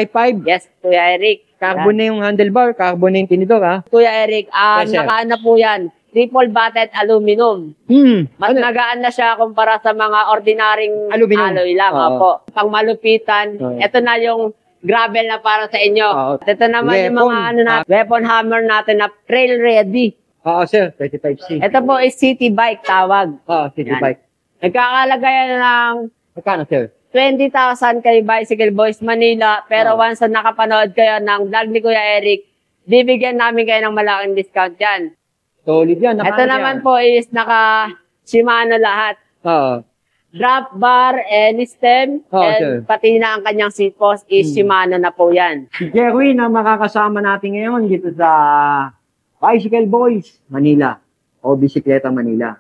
5.5. Yes, Kuya Eric. Carbon na yung handlebar, carbon na yung tinidor, ha? Kuya Eric, Yes, sir. nakaan na po yan. Triple batted aluminum. Mas nagaan na siya kumpara sa mga ordinaryong Aluminum. alloy lang. Oo. Opo. Pang malupitan, Oo. ito na yung gravel na para sa inyo. Oo. At ito naman yung mga weapon hammer natin na trail ready. Oo, sir. 35C. Ito po is city bike tawag. Oo, city Yan. bike. Nagkakalagayan ng Magkano, sir? 20,000 kay Bicycle Boys Manila. Pero once na nakapanood kayo ng vlog ni Kuya Eric, bibigyan namin kayo ng malaking discount yan. Solid yan. Ito naman po is naka Shimano lahat. Oo. Drop bar and stem and sir. pati na ang kanyang seat post is Shimano na po yan. Si Jerwin na makakasama natin ngayon dito sa Bicycle Boys Manila o Bisikleta Manila.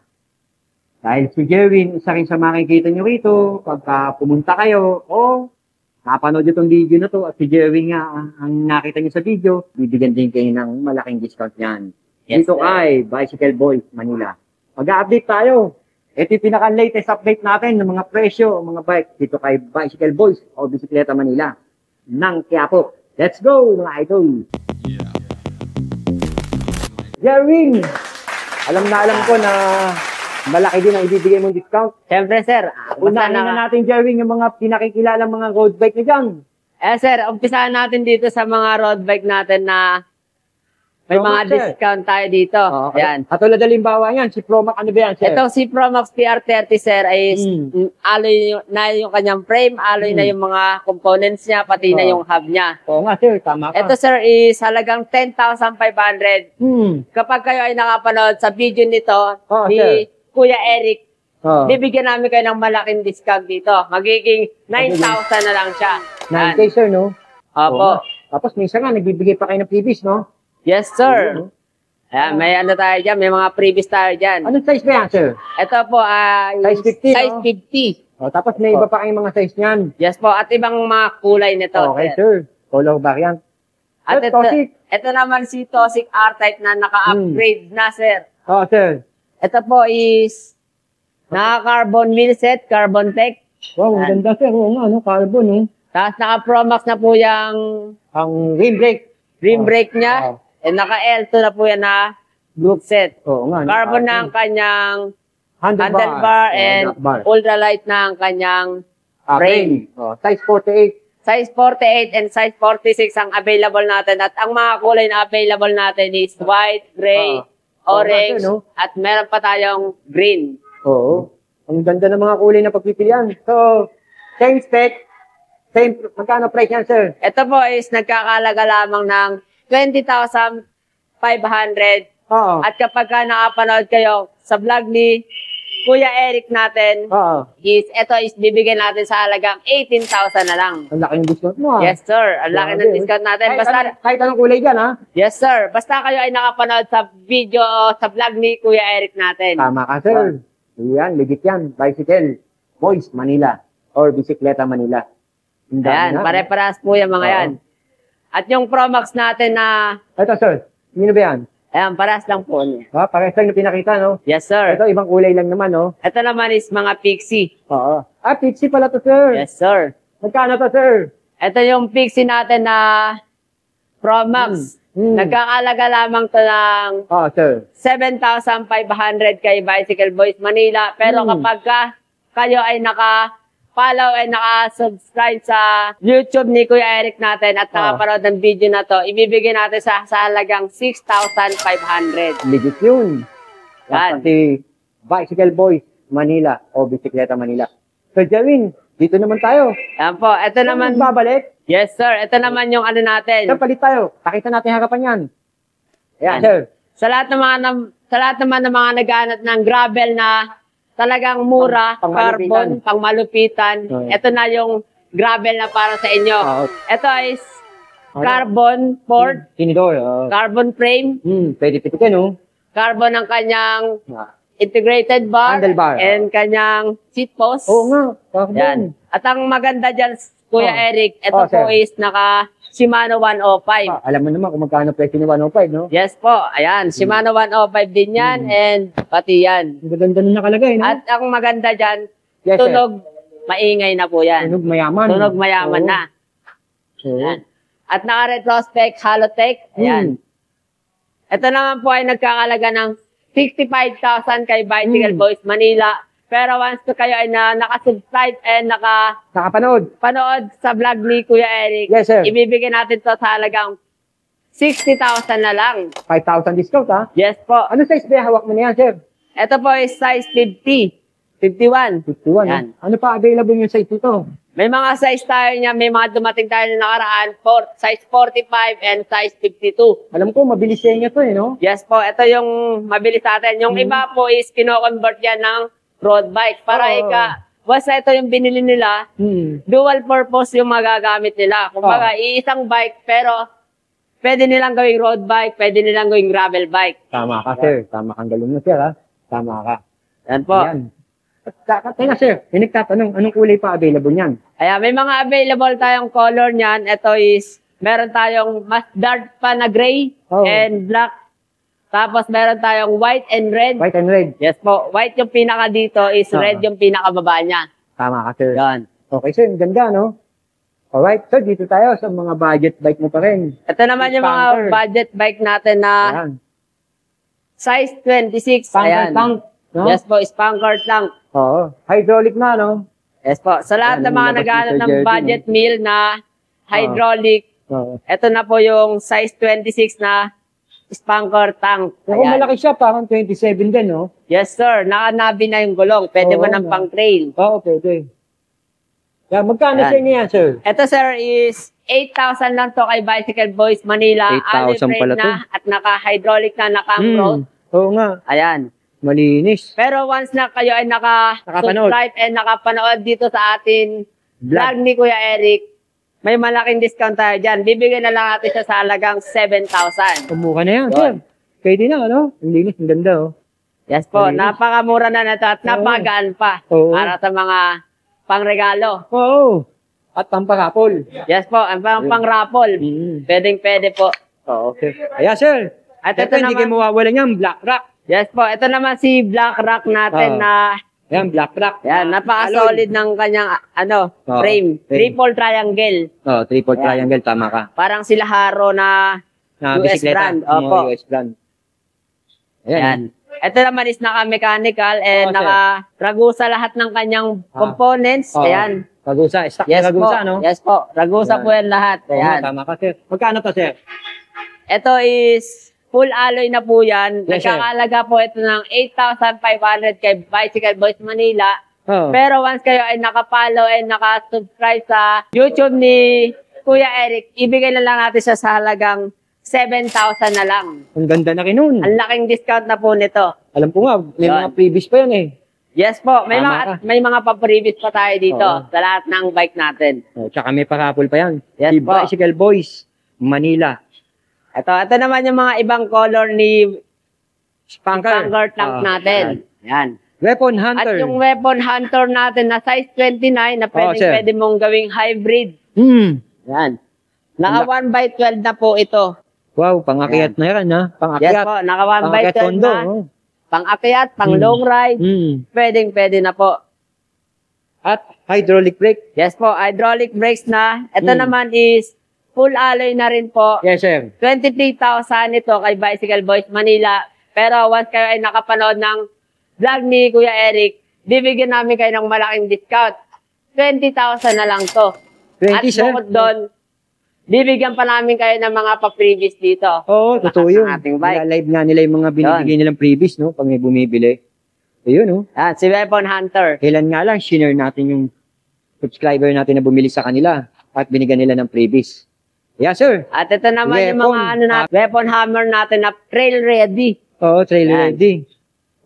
Dahil si Jerwin, isa rin sa makikita nyo rito pagka pumunta kayo o napanood itong video na to at si Jerwin nga ang nakita nyo sa video, bibigyan din kayo ng malaking discount yan. Yes, Dito sir. kay Bicycle Boys Manila. Mag-update tayo. Ito yung pinaka-latest update natin ng mga presyo, mga bike dito kay Bicycle Boys o Bisikleta Manila ng Quiapo. Let's go, mga idol! Jerwin! Alam ko na malaki din ang ibibigay mong discount. Siyempre sir, Unahin na natin, Jerwin, yung mga pinakikilala mga road bike na dyan. sir, umpisahan natin dito sa mga road bike natin na may Promax, mga sir. discount tayo dito. Yan. At tulad halimbawa yan, si Promax, ano ba yan, sir? Ito si Promax PR30 sir ay alloy na yung kanyang frame, alloy na yung mga components niya, pati na yung hub niya. Oo nga, sir, tama ka. Ito sir is halagang 10,500. Kapag kayo ay nakapanood sa video nito ni sir. Kuya Eric, Oo. bibigyan namin kayo ng malaking discount dito. Magiging 9,000 na lang siya. 9K, sir, no? Opo. Tapos minsan nga, nagbibigay pa kayo ng previous, no? Yes sir. Ayan, may ano tayo dyan, may mga previous tayo dyan. Anong size ba yan, sir? Ito po ay Size 50, size no? 50. Tapos may iba pa kayong mga size niyan. Yes po, at ibang mga kulay nito. Okay, sir. Color variant. At Sir, ito, Tosik. ito naman si Tosik R-Type na naka-upgrade na, sir. Oo, sir. Ito po is naka-carbon wheel set, carbon tech. Wow, ang ganda, sir. Oo nga, no? Carbon, no? Tapos naka-Promax na po yung Ang rim brake. rim brake niya. And naka-L2 na po yan na group set. Oo nga. Carbon na ang kanyang handlebar handlebar and ultralight na ang kanyang frame. Size 48. Size 48 and size 46 ang available natin. At ang mga kulay na available natin is white, gray, orange, no? at meron pa tayong green. Oo. Ang ganda ng mga kulay na pagpipilian. So, same spec, same, magkano price yan, sir? Ito po is nagkakalaga lamang ng 20,500. Oo. At kapag ka nakapanood kayo sa vlog ni Kuya Eric natin, ito is bibigyan natin sa halagang 18,000 na lang. Ang laki ng discount mo, ha? Yes, sir. Ang laki ng discount natin. Kahit anong kulay dyan, ha? Yes, sir. Basta kayo ay nakapanood sa video o sa vlog ni Kuya Eric natin. Tama ka, sir. Yan, legit yan. Bicycle, Boys, Manila. Or Bisikleta, Manila. Ayan, pare-parehas po yung mga yan. At yung Promax natin na... Ito, sir. Sino ba yan? Ayan, parehas lang po niya. Parehas lang yung pinakita, no? Yes, sir. Ito, ibang kulay lang naman, no? Ito naman is mga Pixie. Oo. Pixie pala to, sir. Yes, sir. Magkano to, sir? Ito yung Pixie natin na Promax. Nagkakalaga lamang to ng sir. 7,500 kay Bicycle Boys Manila. Pero kapag kayo ay naka-follow ay naka-subscribe sa YouTube ni Kuya Eric natin at nakapanood ng video na to, ibibigay natin sa halagang 6,500. Legit yun. Yan. Pati Bicycle Boys Manila o Bisikleta Manila. So, Jerwin, dito naman tayo. Yan po. Ito naman. Babalik. Yes, sir. Ito naman yung ano natin. Saan palit tayo? Pakita natin harapan yan. Ayan, sir. Sa lahat naman ng mga naghahanap ng gravel na talagang mura, carbon, pangmalupitan. Ito na yung gravel na para sa inyo. Ito is carbon port, tinidor. carbon frame, Pwede pitikin, no? carbon ang kanyang integrated bar, handlebar, and kanyang seat post. Oo nga, carbon. Yan. At ang maganda dyan, Kuya Eric, ito po is naka Shimano 105. Alam mo naman kung magkano presyo ni 105, no? Yes po, ayan. Shimano 105 din yan, and pati yan. Ang ganda na nakalagay, no? At ang maganda dyan, tunog, maingay na po yan. Tunog mayaman. Tunog mayaman na. Ayan. At naka-retrospect, Halotech. Ayan. Ito naman po ay nagkakalaga ng 65,000 kay Bicycle Boys Manila. Pero once kayo ay nakasubscribe and nakapanood sa vlog ni Kuya Eric, Yes, sir. ibibigay natin to sa halagang 60,000 na lang. 5,000 discount, ha? Yes po. Ano size ba hawak mo na yan, sir? Ito po is size 50, 51. 51, Yan. Ano pa available yung size ito? May mga size tayo niya, may mga dumating tayo na nakaraan, size 45 and size 52. Alam ko, mabilis yan ito, no? Yes po, ito yung mabilis natin. Yung iba po is kino-convert yan ng road bike. Para basta ito yung binili nila, dual purpose yung magagamit nila. Kumbaga, iisang bike, pero pwede nilang gawing road bike, pwede nilang gawing gravel bike. Tama ka, sir. Tama kang galing mo, sir, ha? Tama ka. Yan po. Yan. Teka, sir, pinagtatanong, anong kulay pa available niyan? Ayan, may mga available tayong color niyan. Ito is, meron tayong mas dark pa na gray and black. Tapos meron tayong white and red. White and red. Yes po, white yung pinaka dito, is red yung pinaka baba niya. Tama ka, sir. Yan. Okay, sir, ang ganda, no? Alright, so dito tayo sa mga budget bike mo pa rin. Ito naman yung mga budget bike natin na size 26. Ayan. Tank, no? Yes po, spanker lang. Oo. Hydraulic na, no? Yes po. Sa lahat ng mga naghahanap ng budget meal na hydraulic, ito na po yung size 26 na spanker tank. Kung malaki siya, parang 27 din, no? Yes, sir. Nakanabi na yung gulong. Pwede mo ng pang-trail. Oo, pwede. Yeah, magkano siya niya, sir? Ito, sir, is 8,000 lang to kay Bicycle Boys Manila. 8,000 pala to. At naka-hydraulic na, naka-road. Oo nga. Ayan. Malinis. Pero once na kayo ay naka-subscribe and nakapanood dito sa atin vlog ni Kuya Eric, may malaking discount tayo dyan. Bibigyan na lang natin siya sa halagang 7,000. Kumukha na yan, sir. Pwede na, ano? Ang linis, ang ganda, oh. Yes po, napakamura na na ito at napagaan pa para sa mga pangregalo. Oo. At pang-raffle. Yes po, ang pang-raffle. Pwedeng-pwede po. Oo, okay. Ayan, sir. At ito hindi kayo mawawala niyan, Black Rock. Yes po, ito naman si Black Rock natin na yan, Black Rock. Yan, napaka-solid ng kanyang frame. Triple triangle. Triple triangle, tama ka. Parang sila Haro na US brand. Opo. US brand. Ayan. Ito naman is naka-mechanical and naka-ragusa lahat ng kanyang components. Ayan. Ragusa, stock na Ragusa, no? Yes po, Ragusa po yan lahat. Ayan. Tama ka, sir. Magkano to, sir? Ito is full alloy na po yan. Yes, nagkakalaga po ito ng 8,500 kay Bicycle Boys Manila. Pero once kayo ay nakapollow and nakasubscribe sa YouTube ni Kuya Eric, ibigay na lang natin siya sa halagang 7,000 na lang. Ang ganda na kinun. Ang laking discount na po nito. Alam ko nga, may mga previous pa yan eh. Yes po, may mga pa-previous pa tayo dito sa lahat ng bike natin. Tsaka may pa-raffle pa yan. Yes po. Bicycle Boys, Manila. Ito naman yung mga ibang color ni spanker tank natin. Yan. Weapon Hunter. At yung Weapon Hunter natin na size 29 na pwede mong gawing hybrid. Yan. Naka 1x12 na po ito. Wow, pang-akyat na yan, ha? Pang-akyat. Yes po, naka 1x12 na. Pang-akyat, pang-long ride. Pwede na po. At hydraulic brake. Yes po, hydraulic brakes na. Ito naman is full alloy na rin po. Yes, sir. 23,000 ito kay Bicycle Boys Manila. Pero once kayo ay nakapanood ng vlog ni Kuya Eric, bibigyan namin kayo ng malaking discount. 20,000 na lang to. 20, at bukod doon, bibigyan pa namin kayo ng mga pa-previous dito. Oo, totoo yun. Live nga nila yung mga binibigay nilang previous, no? Pag may bumibili. Ayun, no? Si Weapon Hunter. Kailan nga lang, share natin yung subscriber natin na bumili sa kanila at binigyan nila ng previous. Yeah, sir. At ito naman yung mga weapon hammer natin na trail ready. Oo, trail ready.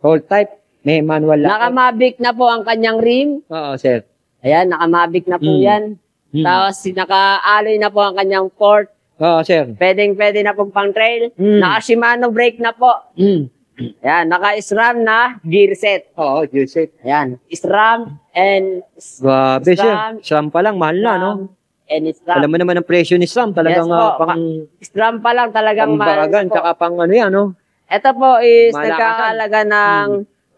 Whole type. May manual lang. Nakamabik na po ang kanyang rim. Oo, sir. Ayan, nakamabik na po yan. Tapos naka-alloy na po ang kanyang port. Oo, sir. Pwede na pong pang trail. Naka-Shimano brake na po. Ayan, naka-SRAM na gear set. Oo, gear set. Ayan, SRAM and grabe, sir. SRAM pa lang, mahal na, no? And SRAM. Alam mo naman ang presyo ni SRAM. Talagang SRAM pa lang talagang mahal. Pang tsaka pang ano yan, no? Ito po is nagkakalaga ng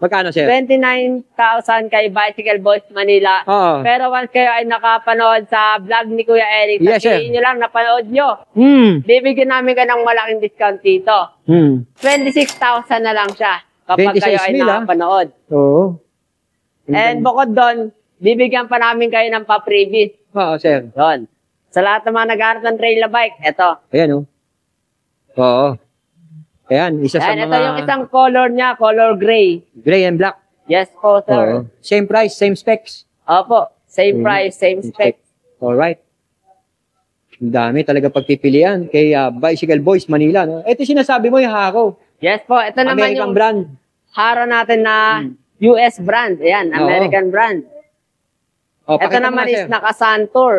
Magkano, sir? 29,000 kay Bicycle Boys Manila. Oo. Pero once kayo ay nakapanood sa vlog ni Kuya Eric, Yes, sir. sabihin nyo lang, napanood nyo. Bibigyan namin ka ng malaking discount dito. 26,000 na lang siya kapag kayo ay 26,000, nakapanood. Oo. And bukod doon, bibigyan pa namin kayo ng pa-previous. Oo, sir. Yun. Sa lahat ng mga nag-aaral ng trail na bike, eto. Ayan, oh. Oo. Ayan, isa sa Ayan, mga... ito yung isang color niya, color gray. Gray and black. Yes po, sir. Oo. Same price, same specs. Opo, same price, same spec. Alright. Ang dami talaga pagpipilian kay Bicycle Boys Manila. No? Ito sinasabi mo yung Haro. Yes po, ito naman American yung brand. Haro natin na US brand. Ayan, American brand. Oh, Ito pakita mo naman nga, is sir. naka-Santor.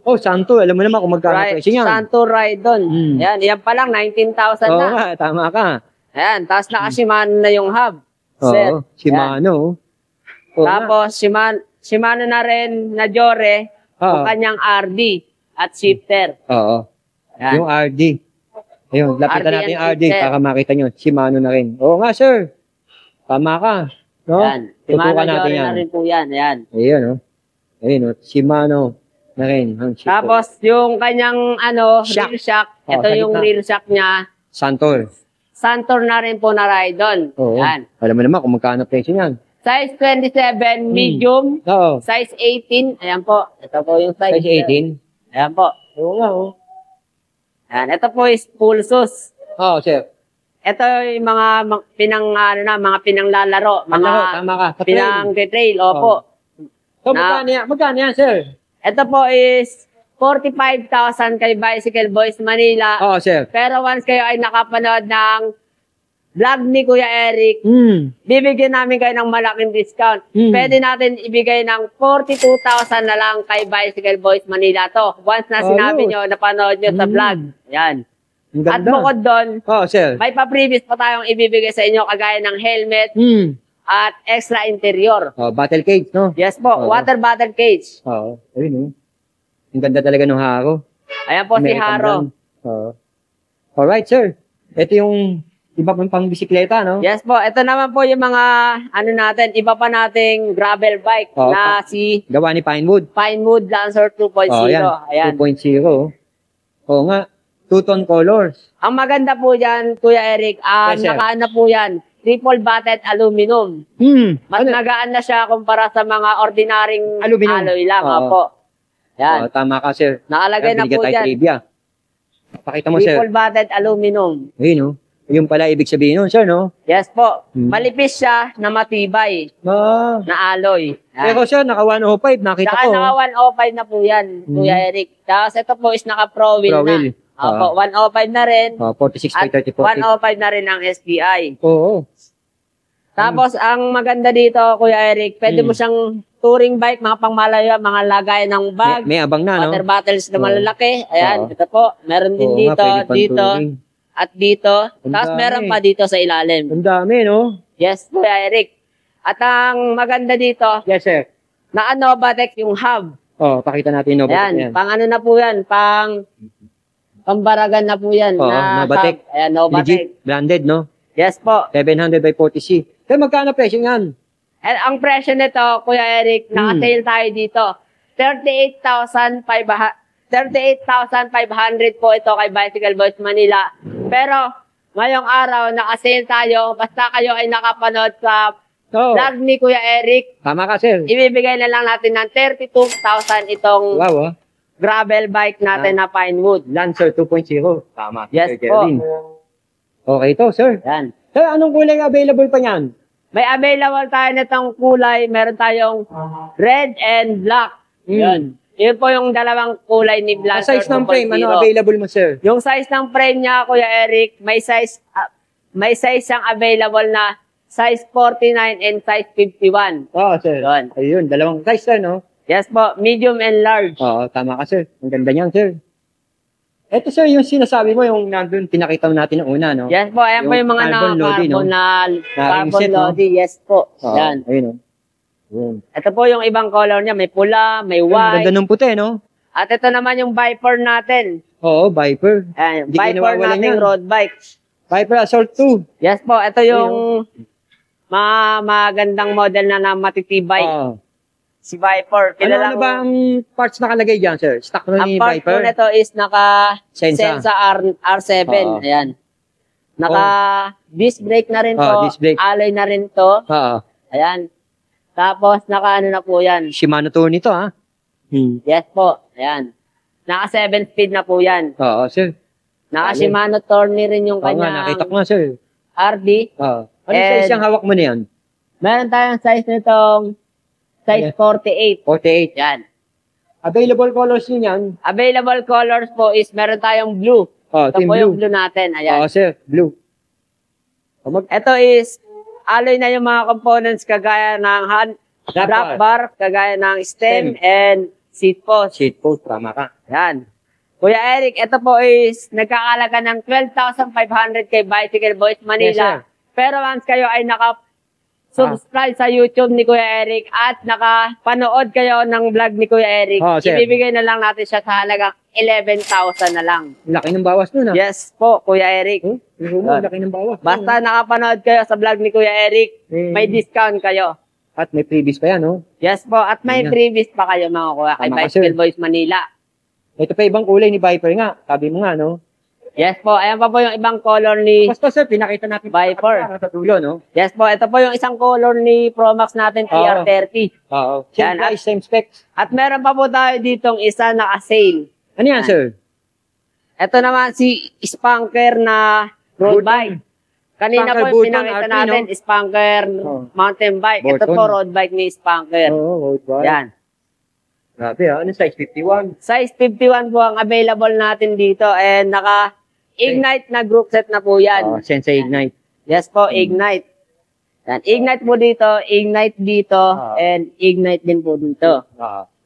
Oh, Santo. Alam mo naman kung magkano presyo niyan. Santor Ride-On. Ayan, yan pa lang, 19,000 Oo na. nga, tama ka. Ayan, tapos naka-Shimano na yung hub. Oo, Shimano. Oo nga. Tapos, Shimano na rin na Jore, yung kanyang RD at shifter. Oo. Ayan. Yung RD. Ayun, lapitan RD natin yung and RD shifter. para makita nyo. Shimano na rin. Oo nga, sir. Tama ka. No? Ayan, Shimano Tutukan natin Jore yan. na rin po yan. Ayan. Ayun, oh. Ayun, oh. Shimano na rin. Tapos, yung kanyang Shock. rear shock, Oh, ito sa yung gitna. rear shock niya, Santor. Santor na rin po na Ride-On. Oo. Ayan. Alam mo naman kung magkano presyo niyan. Size 27, medium. Oo. Size 18. Ayan po. Ito po yung size. Size 18. Ayan po. Oo nga, oh. Ayan. Ito po is pulsos. Oo, sir. Ito yung mga mga pinanglalaro. Mga Tama ka. Sa trail. pinang-trail. Opo. So, magkano yan? Magkano yan, sir? Ito po is 45,000 kay Bicycle Boys Manila. Oo, sir. Pero once kayo ay nakapanood ng vlog ni Kuya Eric, bibigyan namin kayo ng malaking discount. Pwede natin ibigay ng 42,000 na lang kay Bicycle Boys Manila to. Once na sinabi nyo, napanood nyo sa vlog. Yan. Ang At ganda. bukod doon, Oo, sir. may pa-previous pa tayong ibibigay sa inyo kagaya ng helmet at extra interior. Oh, battle cage, no? Yes po, Oo. water bottle cage. Oo. Ayun, oh. Ang ganda talaga ng Haro. Ayan po si American Haro. brand. Oo. Alright, sir. Ito yung iba pang bisikleta, no? Yes po, ito naman po yung mga iba pa nating gravel bike Oo, na si Gawa ni Pinewood. Pinewood Lancer 2.0. Oh, Ayan. 2.0. Oo nga. Two-tone colors. Ang maganda po dyan, Kuya Eric, Yes, sir. nakaano po yan, triple batted aluminum. Mas magaan na siya kumpara sa mga ordinaryong Aluminum. alloy lang. Oo. Opo. Yan. Oh, tama ka, sir. Nakalagay na Binigyan po tayo dyan. trivia. Pakita mo, sir. Triple batted aluminum. Ayun, no? Yung pala ibig sabihin nun, sir, no? Yes po. Malipis siya na matibay Ah. na alloy. Yan. Pero, sir, naka 105. Nakita Saka ko. naka 105 na po yan, Kuya Eric. Tapos ito po is naka Pro Wheel Pro Wheel. na. Opo, 105 na rin. Oh, 46 by At 30, 40. 105 na rin ang SBI. Oo. Tapos, ang maganda dito, Kuya Eric, pwede mo siyang touring bike, mga pangmalayo, mga lagay ng bag, May abang na, no? water bottles na malalaki. Ayan, Oo. ito po. Meron din Oo dito, nga, pwede pang dito, touring. at dito. Ang Tapos dami. meron pa dito sa ilalim. Ang dami, no? Yes, Kuya Eric. At ang maganda dito, Yes, sir. na Novatec yung hub. Oh, pakita natin yung Novatec Ayan, yan. pang ano na po yan, pambaragan na po yan. Oo, na Novatec. hub. Ayan, Novatec. Legit, branded, no? Yes po. 700 by 40C. Kaya magkano presyo yan? And ang presyo nito, Kuya Eric, naka-sale tayo dito. 38,500 po ito kay Bicycle Boys Manila. Pero, ngayong araw, naka-sale tayo. Basta kayo ay nakapanood sa Oh, vlog ni Kuya Eric, tama ka, sir. ibibigay na lang natin ng 32,000 itong Wow, ah. gravel bike natin na Pinewood. Lancer 2.0. Tama. Yes Sir po. Kevin. Okay to, sir. Yan. Sir, anong kulay available pa niyan? May available tayo nitong kulay. Meron tayong red and black. Yun. Yun po yung dalawang kulay ni Ang Lancer size ng frame, 2.0. ano available mo, sir? Yung size ng frame niya, Kuya Eric, may size siyang available na size 49 and size 51. Oo, sir. Yun. Ayun, dalawang size, sir, no? Yes po, medium and large. Oo, tama ka, sir. Ang ganda niyan, sir. Ito, sir, yung sinasabi mo, yung nandun, pinakita mo natin ng una, no? Yes po, ayan po Yung yung mga carbon lodi, no? carbon ring set, no? lodi. Yes po. Oo, Yan. ayun, no? Ayun. Ito po yung ibang color niya. May pula, may Ang white. ganda ng puti, no? At ito naman yung Viper natin. Oo, Viper. Ayan, Hindi Viper kinawawalan nating yan. road bike. Viper Assault 2. Yes po, ito yung mga magandang model na matitibay. Si Viper. Ano ba ang parts nakalagay dyan, sir? Stock na ni Ang part po Viper? nito is naka Sensa. Sensa R7. Oo. Ayan. Naka disc brake na rin to. Disc brake. Alloy na rin to. Oo. Ayan. Tapos naka ano na po yan. Shimano to nito, ha? Yes po. Ayan. Naka 7 speed na po yan. Oo, sir. Naka Alin? Shimano Tourney rin yung Oo nga, kanyang nakita ko nga, sir. RD. Oo. Ano size ang hawak mo na yan? Meron tayong size nitong size 48. 48. Yan. Available colors yun yan? Available colors po is meron tayong blue. Ito team po yung blue. blue natin. Oo, Ayan. sir. Blue. Ito is alloy na yung mga components kagaya ng drop bar, kagaya ng stem and seat post. Seat post, tama ka. Yan. Kuya Eric, ito po is nagkakalaga ng 12,500 kay Bicycle Boys Manila. Yes, sir. Pero once kayo ay naka-subscribe sa YouTube ni Kuya Eric at nakapanood kayo ng vlog ni Kuya Eric, Sir. ibibigay na lang natin siya sa halagang 11,000 na lang. Laki ng bawas nun, ha? Yes po, Kuya Eric. Laki ng bawas. Basta nakapanood kayo sa vlog ni Kuya Eric, may discount kayo. At may previous pa yan, no? Yes po, at may Ayan. freebies pa kayo mga kuya kay Tama ka, Bicycle sir. Boys Manila. Ito pa ibang kulay ni Viper nga. Sabi mo nga, no? Yes po, ayan pa po yung ibang color ni... Basta, sir, pinakita natin Viper. sa dulo, no? Yes po, ito po yung isang color ni Pro Max natin, TR30. Oo. Yan, Same price, same specs. At meron pa po tayo ditong isa naka-sale. Ano yan, sir? Ito naman si Spanker na road bike. Kanina Spanker po yung Burton, pinakita RP, natin, Spanker mountain bike. Ito Burton. po road bike ni Spanker. Oo, road bike. Yan. Grabe, ha? Ano size? 51? Size 51 po ang available natin dito and naka-Ignite na group set na po yan. Sensei Ignite. Yes po, Ignite. Yan. Ignite po dito, Ignite dito, and Ignite din po dito.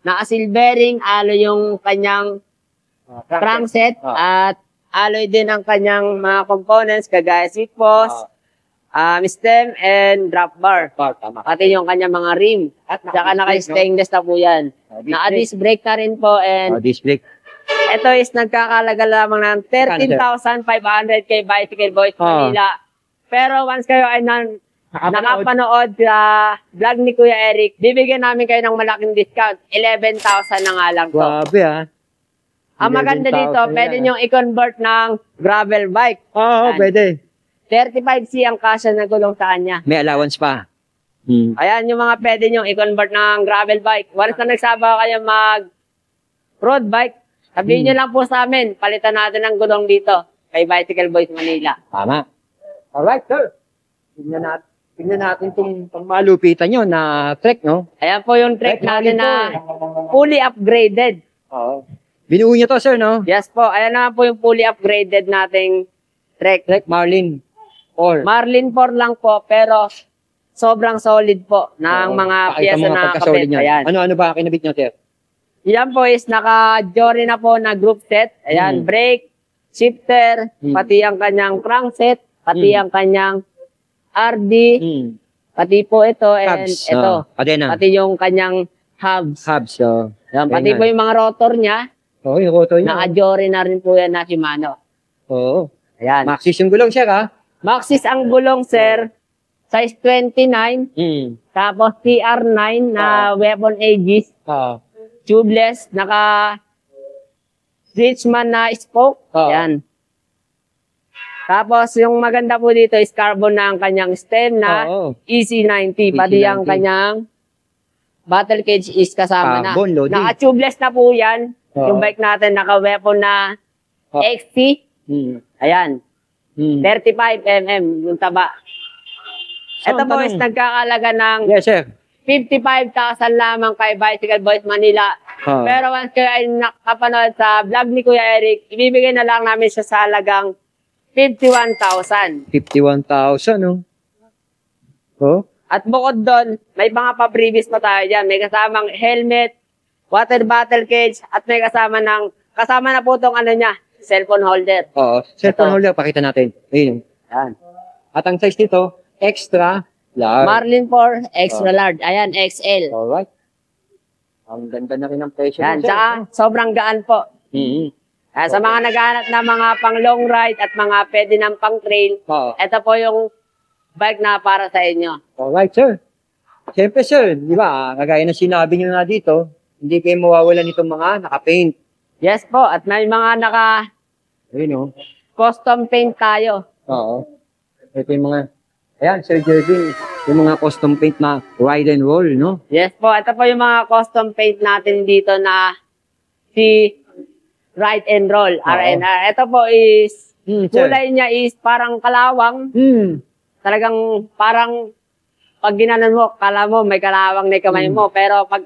Naka-silvering, alloy yung kanyang crankset at alloy din ang kanyang mga components kagaya seat post, stem, and drop bar. Tama. Pati yung kanyang mga rim. At saka naka-stainless na po yan. Naka-disc brake na rin po and Disc brake. ito is nagkakalaga lamang ng 13,500 kay Bicycle Boys Manila. Pero once kayo ay nakapanood sa vlog ni Kuya Eric, bibigyan namin kayo ng malaking discount. 11,000 na nga lang to. Grabe, ha? Ang maganda 11,000 dito, pwede yan. nyo i-convert ng gravel bike. Oo, Yan. pwede. 35C ang kasya na gulong sa kanya. May allowance pa. Ayan yung mga pwede nyo i-convert ng gravel bike. Once na nagsaba kayo mag road bike, sabihin nyo lang po sa amin, palitan natin ang gulong dito kay Bicycle Boys Manila. Tama. Alright, sir. Tingnan natin itong pangmalupitan nyo na trek, no? Ayan po yung trek Trek natin natin na fully upgraded. Oo. Binuo nyo to, sir, no? Yes po, ayan naman po yung fully upgraded nating trek. Trek Marlin. Or, Marlin 4 lang po, pero sobrang solid po ng mga pyesa na kapit. Ayan. Ano ba kinabit nyo, sir? Yan po is naka-jory na po na group set. Ayan, brake, shifter, pati ang kanyang crankset, pati ang kanyang RD, pati po ito and Hubs. ito. Cadena. Pati yung kanyang hubs. Hubs. Yan, pati po yung mga rotor niya, Oo, yung rotor nyo. naka-jory na rin po yan na Shimano. Oo. Ayan. Maxis yung gulong, sir, ha? Maxis ang gulong, sir. Size 29. Tapos TR9 na weapon aegis. Tubeless. Naka Switchman na spoke. Yan. Tapos yung maganda po dito is carbon na ang kanyang stem na EC90. Pati ang kanyang battle cage is kasama Carbon na. loading. Naka-tubeless na po yan. Yung bike natin naka-weapon na XT. Ayan. 35mm yung taba. So, ito po is nagkakalaga ng Yes, sir. 55,000 lamang kay Bicycle Boys Manila. Pero once kayo ay nakapanood sa vlog ni Kuya Eric, ibibigay na lang namin siya sa halagang 51,000. 51,000, no? Oh? At bukod doon, may mga pa-previous pa tayo dyan. May kasamang helmet, water bottle cage, at may kasama na po itong ano niya, cellphone holder. Oo. Cellphone holder, pakita natin. Ayun. Yan. At ang size nito, extra large. Marlin 4, extra large. Ayan, XL. Alright. Ang ganda na rin ang presyo. Yan, tsaka sobrang gaan po. Sa mga naghahanap na mga pang long ride at mga pwede ng pang trail, ito po yung bike na para sa inyo. Alright, sir. Siyempre, sir, di ba, kagaya na sinabi nyo na dito, hindi kayo mawawalan nitong mga naka-paint. Yes po, at may mga Ayun, oh. custom paint tayo. Oo. Ito yung mga, ayan, Sir Jervin, yung mga custom paint na ride and roll, no? Yes po, ito po yung mga custom paint natin dito na si Ride and Roll, RNR. Ito po is, Sir. kulay niya is parang kalawang. Talagang parang pag ginanon mo, kala mo may kalawang na yung kamay mo. Pero pag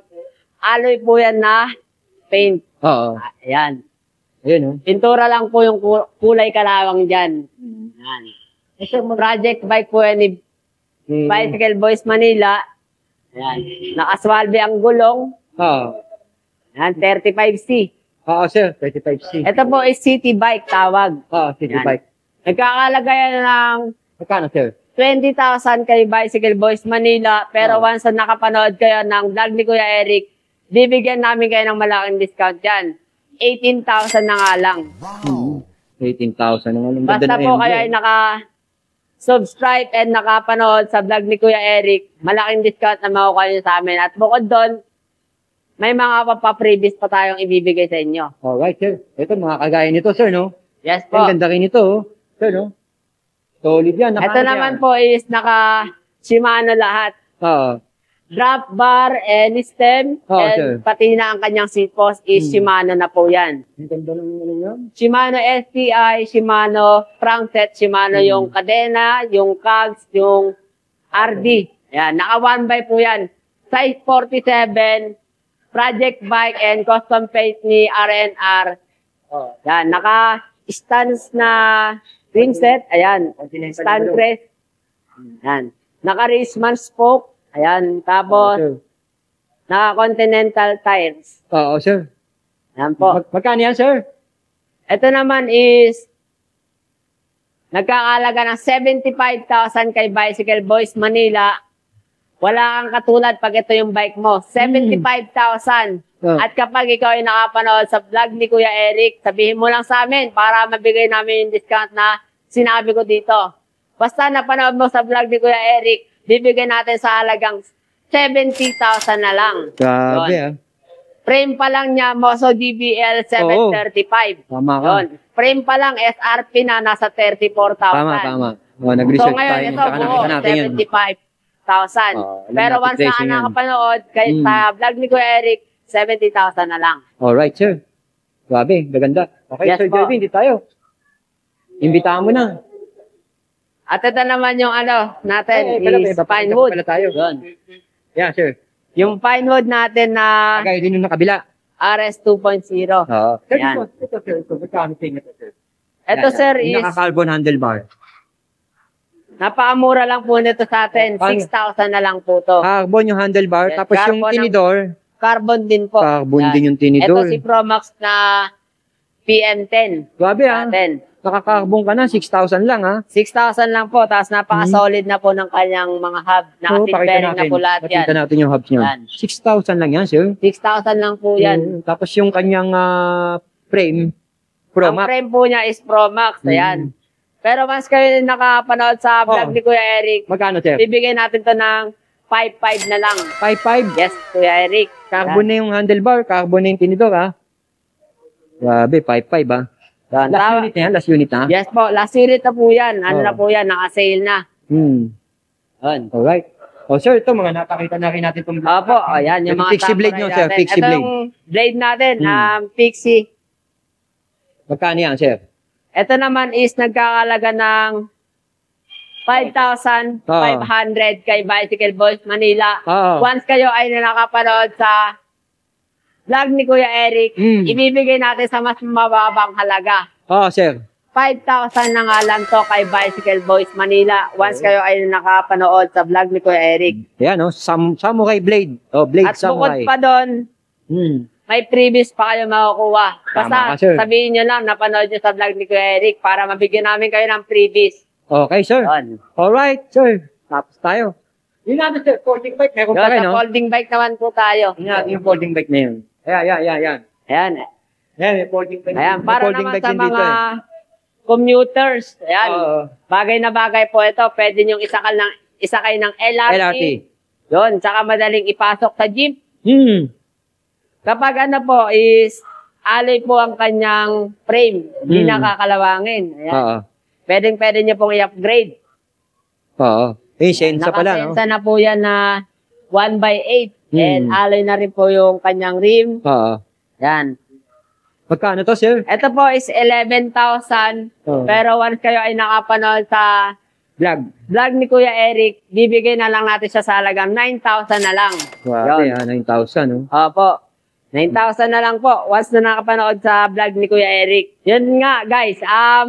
alloy po yan na paint. Oo. Ayan. Ayun, oh. Pintura lang po yung kulay kalawang dyan. Ayan. Project bike po yan ni Bicycle Boys Manila. Ayan. Nakaswalbe ang gulong. Oo. Ayan, 35C. Oo, sir, 35C. Ito po is city bike tawag. Oo, city Yan. bike. Nagkakalagayan ng Magkano, sir? 20,000 kay Bicycle Boys Manila. Pero once na nakapanood kayo ng vlog ni Kuya Eric, bibigyan namin kayo ng malaking discount yan. 18,000 na nga lang. 18,000. Ang ganda Basta ng po MJ. kayo ay naka-subscribe and nakapanood sa vlog ni Kuya Eric, malaking discount na makukuha nyo sa amin. At bukod doon, may mga papaprevious pa tayong ibibigay sa inyo. Alright, sir. Ito, mga kagaya nito, sir, no? Yes po. Ang ganda rin ito, oh. Sir, no? Solid yan. Ito naman po is naka-Shimano lahat. Oo. Drop bar and stem. Oh, and sir. pati na ang kanyang seat post is Shimano na po yan. Ang ganda ng ano yan. Shimano STI, Shimano crankset, Shimano yung kadena, yung cogs, yung RD. Yan, naka 1x po yan. Size 47, project bike and custom paint ni RNR. Oh. Yan, naka-stance na rim set. Ayan, stand crest. Yan. Naka-Raceman spoke. Ayan, tapos sir. naka-Continental tires. Oo, sir. Yan po. Magkano yan, sir? Ito naman is nagkakalaga ng 75,000 kay Bicycle Boys Manila. Wala kang katulad pag ito yung bike mo. 75,000. Oh. At kapag ikaw ay nakapanood sa vlog ni Kuya Eric, sabihin mo lang sa amin para mabigay namin yung discount na sinabi ko dito. Basta napanood mo sa vlog ni Kuya Eric, bibigyan natin sa halagang 70,000 na lang. Grabe, Yun. Frame pa lang niya, Moso DBL 735. Tama ka. Yun. Frame pa lang, SRP na nasa 34,000. Tama. Oh, nag-research So ngayon, tayo. ito Saka buo, nakita natin yun. 75,000. Pero once na natin nakapanood, kahit sa vlog ni Kuya Eric, 70,000 na lang. Alright, sir. Grabe, gaganda. Okay, Yes, Sir po. Jervin, di tayo. Imbitahan mo na. At ito naman yung natin, is Pinewood. Pala tayo. Yun. Yeah, sir. Yung Pinewood natin na Kagaya din yung nakabila. RS 2.0. Oo. Sir, Yan. ito, sir. Ito, magkano tingin ito, sir? Ito, sir, Yung is naka-carbon handlebar. napakamura lang po nito sa atin. Paano? 6,000 na lang po to. Carbon yung handlebar, Yes, tapos yung carbon ang- tinidor, Carbon din po. carbon Yan. din yung tinidor. Ito si Promax na PM10. Grabe, ah. Natin. Naka-carbon ka na, 6,000 lang, ha? 6,000 lang po. Tapos napaka-solid na po ng kanyang mga hub. Naka-seat bearing na po lahat yan. Pakita natin yung hubs niya. Yan. 6,000 lang yan, sir. 6,000 lang po yan. Tapos yung kanyang frame, Pro Ang Max. frame po niya is Promax. Ayan. Pero once kayo nakapanood sa vlog Oh. ni Kuya Eric, Magkano, sir? bibigyan natin to ng 5,500 na lang. 5,500. Yes, Kuya Eric. Carbon na yung handlebar, carbon na yung tinidor, ha? Grabe, 5,500, ha? Yan. Last Tama. unit na yan, last unit, ha? Yes po, last unit na po yan. Ano Oh. na po yan, naka-sale na. Yan. Alright. O, sir, ito, mga napakita na rin natin itong Opo, ayan yung mga Pixie blade nyo, samurai sir, natin. Pixie Ito blade. yung blade natin, Pixie. Magkano yan, sir? Ito naman is nagkakalaga ng 5,500 kay Bicycle Boys Manila. Oo. Once kayo ay nakapanood sa vlog ni Kuya Eric, ibibigay natin sa mas mababang halaga. Oo, sir. 5,000 na nga lang to kay Bicycle Boys Manila. Once kayo ay nakapanood sa vlog ni Kuya Eric. Ayan, o, samurai blade. O, blade At bukod samurai. pa doon, may previous pa kayo makukuha. Basta Tama ka, sir. sabihin nyo lang, napanood nyo sa vlog ni Kuya Eric para mabigyan namin kayo ng previous. Okay, sir. Yun. Alright, sir. Tapos tayo. Yun natin, sir. Folding bike. Meron pa Yun, rin, sa no? folding bike naman po tayo. Yun natin yung folding bike na yun. Ayan. Ayan. Ayan, may folding bike. Ayan, May para folding naman bike sa din dito, mga eh. commuters. Ayan. Oo. Bagay na bagay po ito. Pwede nyo isakay ng LRT. LRT. Yun. Tsaka madaling ipasok sa jeep. Kapag ano po is alloy po ang kanyang frame. Hindi nakakalawangin. Ayan. Oo. Pwede nyo pong i-upgrade. Oo. Sensa pala, no? Nakasensa na po yan na 1/8. And alloy na rin po yung kanyang rim. Oo. Yan. Magkano to, sir? Ito po is 11,000. Oo. Pero once kayo ay nakapanood sa Vlog. ni Kuya Eric, bibigay na lang natin siya sa halagang 9,000 na lang. Grabe, Yun. 9,000, no? Opo. 9,000 na lang po once na nakapanood sa vlog ni Kuya Eric. Yun nga, guys.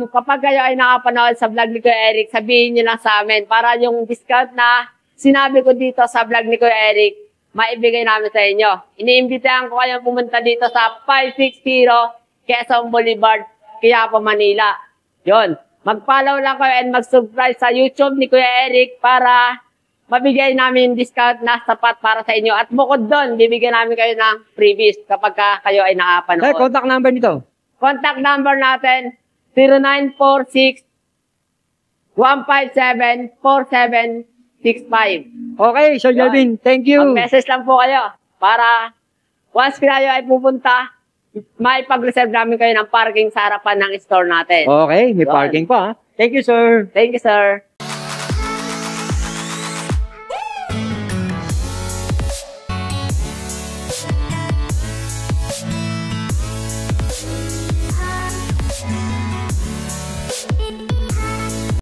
Kapag kayo ay nakapanood sa vlog ni Kuya Eric, sabihin nyo lang sa amin para yung discount na sinabi ko dito sa vlog ni Kuya Eric, maibigay namin sa inyo. Iniimbitahan ko kayong pumunta dito sa 560 Quezon Boulevard, Quiapo, Manila. Yun. Mag-follow lang kayo and mag-subscribe sa YouTube ni Kuya Eric para mabigay namin discount na sapat para sa inyo. At bukod doon, bibigyan namin kayo ng freebies kapag kayo ay nakapanood. Sir, contact number nito. Contact number natin, 0946-157-4765. Okay, Sir Jelvin, thank you. Mag-message lang po kayo para once kayo ay pupunta, may pag-reserve namin kayo ng parking sa harapan ng store natin. Okay, may Yun. parking pa, ha? Thank you, sir. Thank you, sir.